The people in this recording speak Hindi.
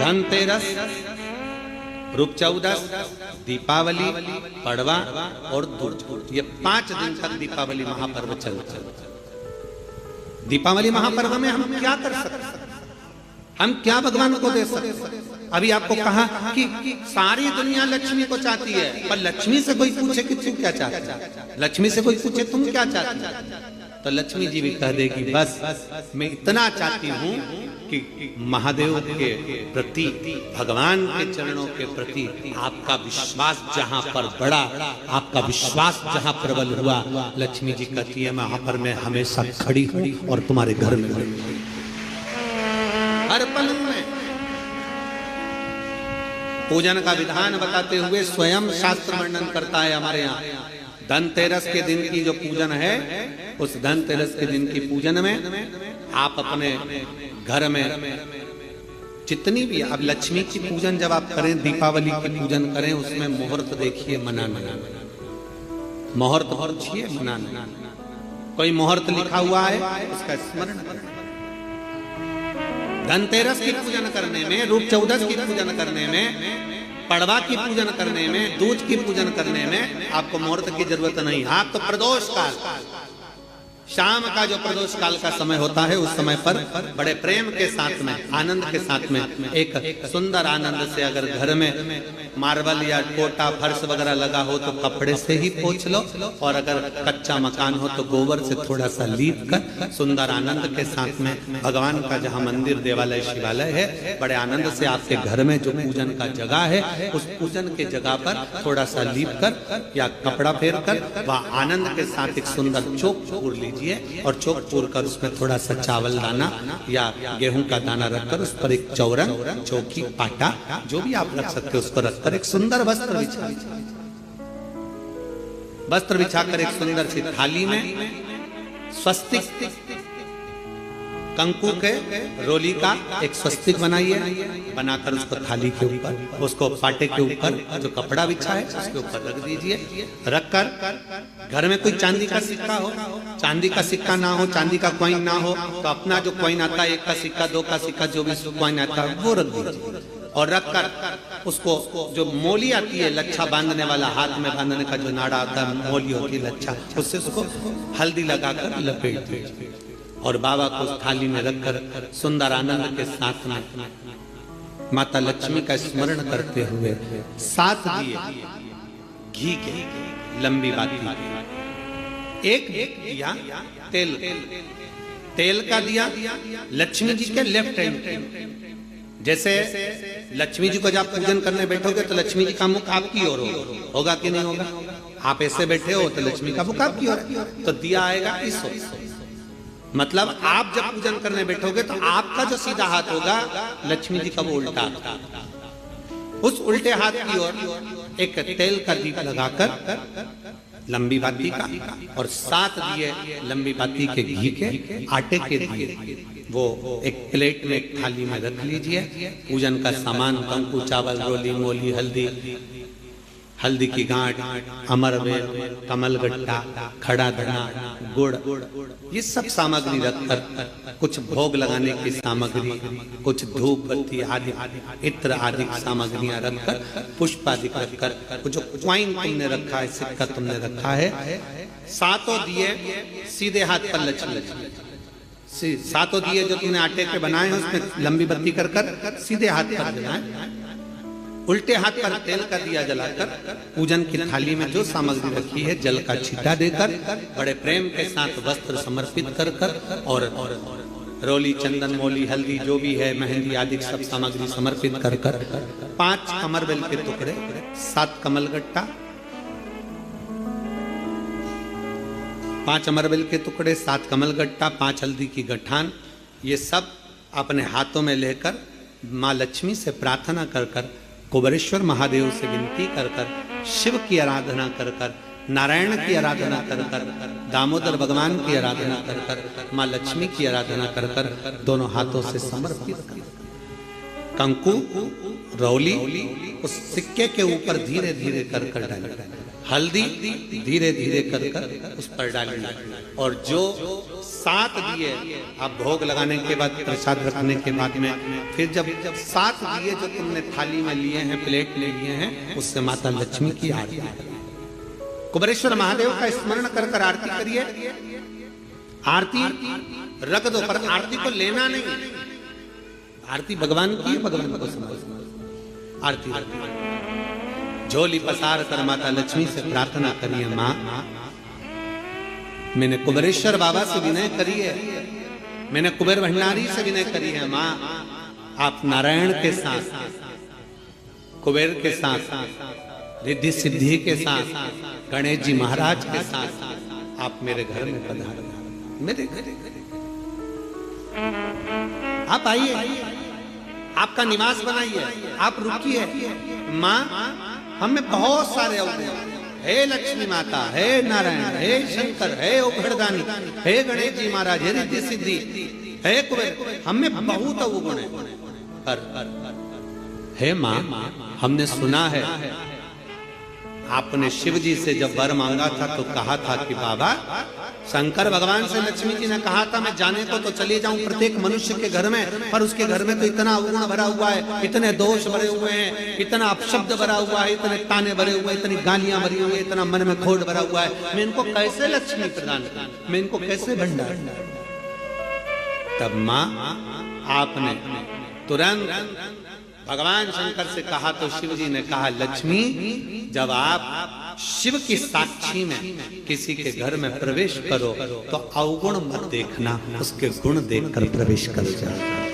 धनतेरस, रूप चौदस, दीपावली, पड़वा और दूज, ये 5 दिन तक दीपावली महापर्व चलता है। दीपावली महापर्व में हम क्या कर सकते हैं? हम क्या भगवान को दे सकते हैं? अभी आपको कहा कि सारी दुनिया लक्ष्मी को चाहती है, पर लक्ष्मी से कोई पूछे कि तू क्या चाहता है, लक्ष्मी से कोई पूछे तुम क्या चाहती है, तो लक्ष्मी जी भी कह देगी बस मैं इतना चाहती हूँ कि महादेव के प्रति, भगवान के चरणों के प्रति आपका विश्वास जहाँ पर बढ़ा, आपका विश्वास जहाँ प्रबल हुआ, लक्ष्मी जी कहती है वहां पर मैं हमेशा खड़ी हूँ और तुम्हारे घर में हर पल में। पूजन का विधान बताते हुए स्वयं शास्त्र वर्णन करता है हमारे यहाँ। धनतेरस के दिन की जो पूजन है, उस धनतेरस के दिन की पूजन में आप अपने घर में जितनी भी, अब लक्ष्मी की पूजन जब आप करें, दीपावली की पूजन करें, उसमें मुहूर्त देखिए, मनाना, मुहूर्त पूछिए, मनाना। कोई मुहूर्त लिखा हुआ है उसका स्मरण करें। धनतेरस की पूजन करने में, रूप चौदस की पूजन करने में, पड़वा की पूजन करने में, दूज की पूजन करने में आपको मुहूर्त की जरूरत नहीं। आप तो प्रदोष काल, शाम का जो प्रदोष काल का समय होता है, उस समय पर बड़े प्रेम के साथ में, आनंद के साथ में, एक सुंदर आनंद से, अगर घर में मार्बल या कोटा फर्श वगैरह लगा हो तो कपड़े से ही पोंछ लो, और अगर कच्चा मकान हो तो गोबर से थोड़ा सा लीप कर सुंदर आनंद के साथ में, भगवान का जहाँ मंदिर, देवालय, शिवालय है, बड़े आनंद से आपके घर में जो पूजन का जगह है, उस पूजन के जगह पर थोड़ा सा लीप कर या कपड़ा फेर कर वह आनंद के साथ एक सुंदर चौक पूर लीजिए, और चौक पूर कर उसमें थोड़ा सा चावल दाना या गेहूं का दाना रखकर उस पर एक चौरंग, चौकी, पाटा, जो भी आप रख सकते हो उस पर रखकर एक सुंदर वस्त्र बिछाकर एक सुंदर सी थाली में स्वस्तिक, कंकु के रोली का एक स्वस्तिक बनाइए, बनाकर उसको थाली के ऊपर, उसको पाटे के ऊपर जो कपड़ा बिछा है उसके ऊपर रख दीजिए। रखकर घर में कोई चांदी का सिक्का हो, चांदी का सिक्का ना हो, चांदी का कॉइन ना हो, तो अपना जो कॉइन आता है, 1 का सिक्का, 2 का सिक्का, जो भी कॉइन आता है वो रख दीजिए। और रखकर उसको जो मोली आती है, लच्छा बांधने वाला, हाथ में बांधने का जो नाड़ा आता है, मोली होती है लच्छा, उससे उसको हल्दी लगाकर लपेट दीजिए और बाबा को उस थाली में रखकर सुंदर आनंद के साथ में माता लक्ष्मी का स्मरण करते हुए 7 दिए घी के, लंबी बाती, एक दिया तेल का दिया लक्ष्मी जी के लेफ्ट हैंड। जैसे लक्ष्मी जी को जब पूजन करने बैठोगे तो लक्ष्मी जी का मुख आपकी ओर होगा कि नहीं होगा? आप ऐसे बैठे हो तो लक्ष्मी का मुख आपकी ओर, तो दिया आएगा इस ओर। मतलब आप जब पूजन करने बैठोगे तो आपका जो सीधा हाथ होगा, लक्ष्मी जी का वो उल्टा, उस उल्टे हाथ की ओर एक तेल का दीप लगाकर लंबी बाती का, और 7 दिए लंबी बाती के घी के, आटे के दिए, वो एक प्लेट में, एक थाली में रख लीजिए। पूजन का सामान, कंकु, चावल, रोली, मोली, हल्दी की गांठ, अमरवेल, कमलगट्टा, खड़ा धना, गुड़, ये सब सामग्री रखकर, कुछ भोग लगाने की सामग्री, कुछ धूप बत्ती आदि, इत्र आदि सामग्रियां रखकर, पुष्प आदि रखकर, जो क्वाइन तुमने रखा है, सिक्का तुमने रखा है, 7 दिए सीधे हाथ पर लक्ष्मी, 7 दिए जो तुमने आटे के बनाए हैं उसमें लंबी बत्ती कर सीधे हाथ पर जलाएं। उल्टे हाथ पर तेल का दिया जलाकर पूजन की थाली में जो सामग्री रखी है, जल का छींटा देकर, बड़े प्रेम के साथ वस्त्र समर्पित कर और रोली, चंदन, मोली, हल्दी, जो भी है, मेहंदी आदि सब सामग्री समर्पित कर 5 अमरवेल के टुकड़े, 7 कमलगट्टा, 5 अमरवेल के टुकड़े, 7 कमलगट्टा, 5 हल्दी की गठान, ये सब अपने हाथों में लेकर माँ लक्ष्मी से प्रार्थना कर कुबेरेश्वर महादेव से विनती कर शिव की आराधना कर नारायण की आराधना कर दामोदर भगवान की आराधना कर माँ लक्ष्मी की आराधना कर दोनों हाथों से समर्पित कर कंकु रौली उस सिक्के के ऊपर धीरे धीरे कर कर डाली, हल्दी धीरे धीरे कर कर उस पर डाली, और जो 7 दिए आप भोग लगाने के बाद, प्रसाद रखने के बाद में, फिर जब 7 दिए जो तुमने थाली में लिए हैं, प्लेट में लिए हैं, उससे माता लक्ष्मी की आरती करिए। कुबेरेश्वर महादेव का स्मरण कर कर आरती करिए। आरती रख दो, पर आरती को लेना नहीं, आरती भगवान की, भगवान को समझ। आरती झोली पसार कर माता लक्ष्मी से प्रार्थना करिए, माँ मैंने कुबेरेश्वर बाबा से विनय करी है, मैंने कुबेर भंडारी से विनय करी है, माँ आप नारायण के साथ, कुबेर के साथ, रिद्धि सिद्धि के साथ, गणेश जी महाराज के साथ आप मेरे घर में पधारो, मेरे घर आप आइए, आपका निवास बनाइए, आप रुकिए। माँ हमें बहुत सारे अवगुण, हे लक्ष्मी माता, हे नारायण, हे शंकर, हे उघड़दानी, हे गणेश जी महाराज, हे रिद्धि सिद्धि, हे कुबेर, हमें बहुत अवगुण है, पर हे माँ हमने सुना है आपने शिव जी से जब वर मांगा था तो कहा था कि बाबा, शंकर भगवान से लक्ष्मी जी ने कहा था मैं जाने को तो चली जाऊं प्रत्येक मनुष्य के घर में, पर उसके घर में तो इतना अवगुण भरा हुआ है, इतने दोष भरे हुए हैं, इतना अपशब्द भरा हुआ है, इतने ताने भरे हुए हैं, इतनी गालियां भरी हुई है, इतना मन में खोट भरा हुआ है, मैं इनको कैसे लक्ष्मी प्रदान करूं, मैं इनको कैसे भंडार। तब माँ आपने तुरंत भगवान शंकर से कहा तो शिव जी ने कहा, लक्ष्मी जब आप शिव की साक्षी में किसी के घर में प्रवेश करो तो अवगुण मत देखना, उसके गुण देखकर प्रवेश कर जाओ।